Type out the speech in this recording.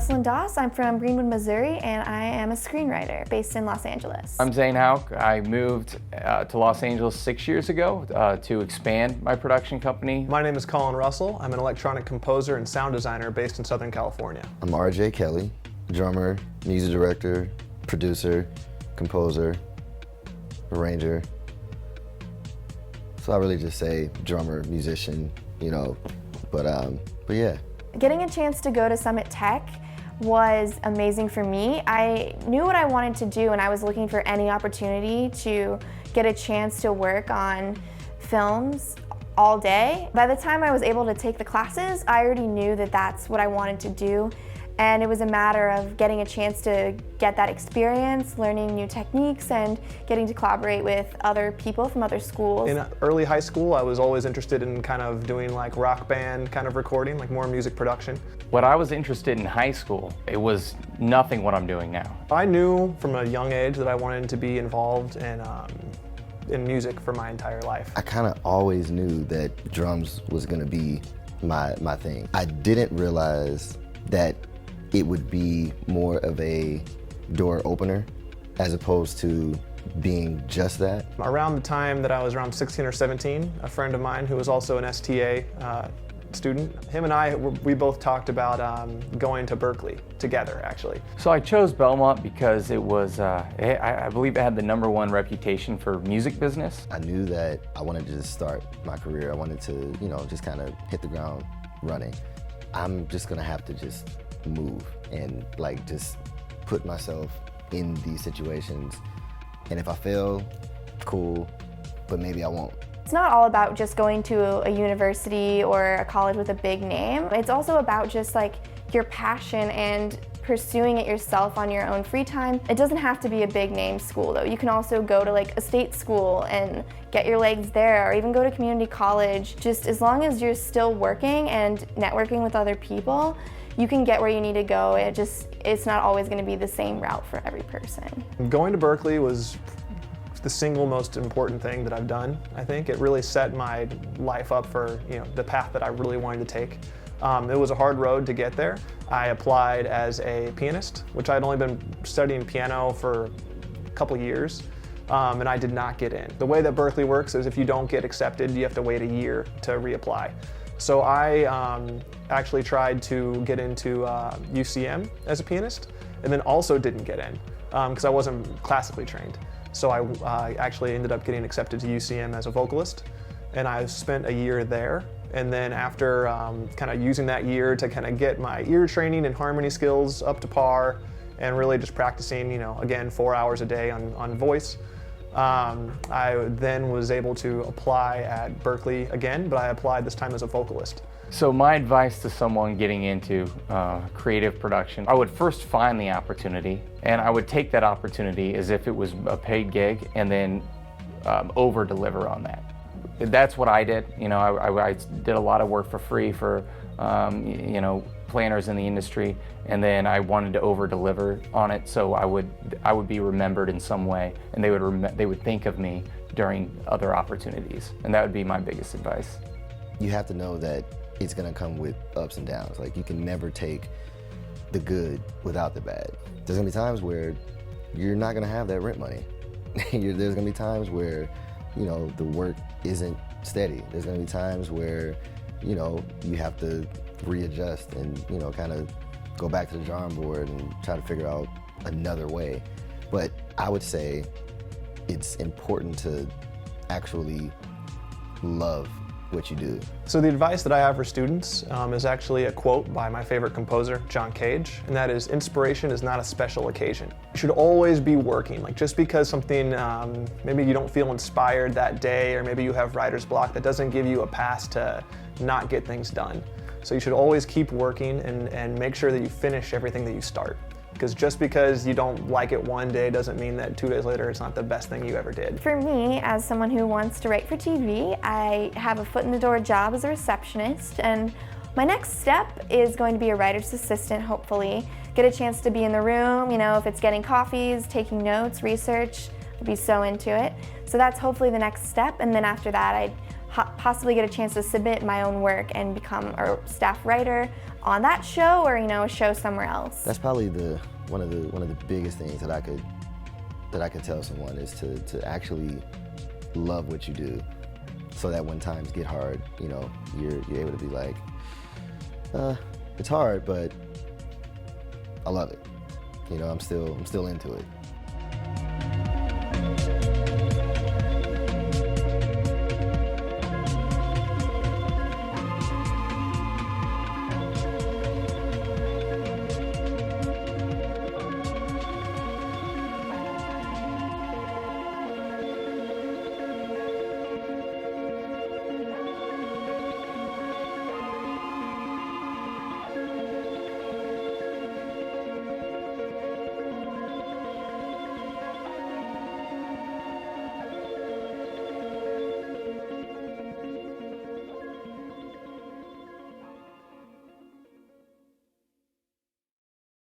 Jocelyn Doss. I'm from Greenwood, Missouri, and I am a screenwriter based in Los Angeles. I'm Zane Hauk. I moved to Los Angeles 6 years ago to expand my production company. My name is Colin Russell. I'm an electronic composer and sound designer based in Southern California. I'm RJ Kelly, drummer, music director, producer, composer, arranger. So I really just say drummer, musician, you know, but yeah. Getting a chance to go to Summit Tech was amazing for me. I knew what I wanted to do and I was looking for any opportunity to get a chance to work on films all day. By the time I was able to take the classes, I already knew that that's what I wanted to do. And it was a matter of getting a chance to get that experience, learning new techniques, and getting to collaborate with other people from other schools. In early high school, I was always interested in kind of doing like rock band kind of recording, like more music production. What I was interested in high school, it was nothing what I'm doing now. I knew from a young age that I wanted to be involved in music for my entire life. I kind of always knew that drums was gonna be my thing. I didn't realize that it would be more of a door opener as opposed to being just that. Around the time that I was around 16 or 17, a friend of mine who was also an STA student, him and I, we both talked about going to Berklee together, actually. So I chose Belmont because it was, I believe it had the #1 reputation for music business. I knew that I wanted to just start my career. I wanted to, you know, just kind of hit the ground running. I'm just gonna have to just move and like just put myself in these situations, and if I fail, cool, but maybe I won't. It's not all about just going to a university or a college with a big name. It's also about just like your passion and pursuing it yourself on your own free time. It doesn't have to be a big name school though. You can also go to like a state school and get your legs there, or even go to community college. Just as long as you're still working and networking with other people, you can get where you need to go. It's not always going to be the same route for every person. Going to Berklee was the single most important thing that I've done. I think it really set my life up for, you know, the path that I really wanted to take. It was a hard road to get there. I applied as a pianist, which I'd only been studying piano for a couple years, and I did not get in. The way that Berklee works is if you don't get accepted, you have to wait a year to reapply. So I actually tried to get into UCM as a pianist, and then also didn't get in because I wasn't classically trained. So I actually ended up getting accepted to UCM as a vocalist, and I spent a year there. And then after kind of using that year to kind of get my ear training and harmony skills up to par, and really just practicing, you know, again, 4 hours a day on voice, I then was able to apply at Berklee again, but I applied this time as a vocalist. So my advice to someone getting into creative production, I would first find the opportunity, and I would take that opportunity as if it was a paid gig, and then over-deliver on that. That's what I did. You know, I did a lot of work for free for, you know, planners in the industry, and then I wanted to over-deliver on it, so I would be remembered in some way, and they would think of me during other opportunities, and that would be my biggest advice. You have to know that it's gonna come with ups and downs. Like, you can never take the good without the bad. There's gonna be times where you're not gonna have that rent money. There's gonna be times where, you know, the work isn't steady. There's gonna be times where, you know, you have to readjust and, you know, kind of go back to the drawing board and try to figure out another way. But I would say it's important to actually love what you do. So the advice that I have for students is actually a quote by my favorite composer, John Cage, and that is, inspiration is not a special occasion. You should always be working. Like, just because something, maybe you don't feel inspired that day, or maybe you have writer's block, that doesn't give you a pass to not get things done. So you should always keep working and make sure that you finish everything that you start. Because just because you don't like it one day doesn't mean that 2 days later it's not the best thing you ever did. For me, as someone who wants to write for TV, I have a foot in the door job as a receptionist, and my next step is going to be a writer's assistant, hopefully. Get a chance to be in the room, you know, if it's getting coffees, taking notes, research, I'd be so into it. So that's hopefully the next step, and then after that I'd possibly get a chance to submit my own work and become a staff writer on that show, or a show somewhere else. That's probably one of the biggest things that I could tell someone is to actually love what you do, so that when times get hard, you're able to be like, it's hard, but I love it. I'm still into it.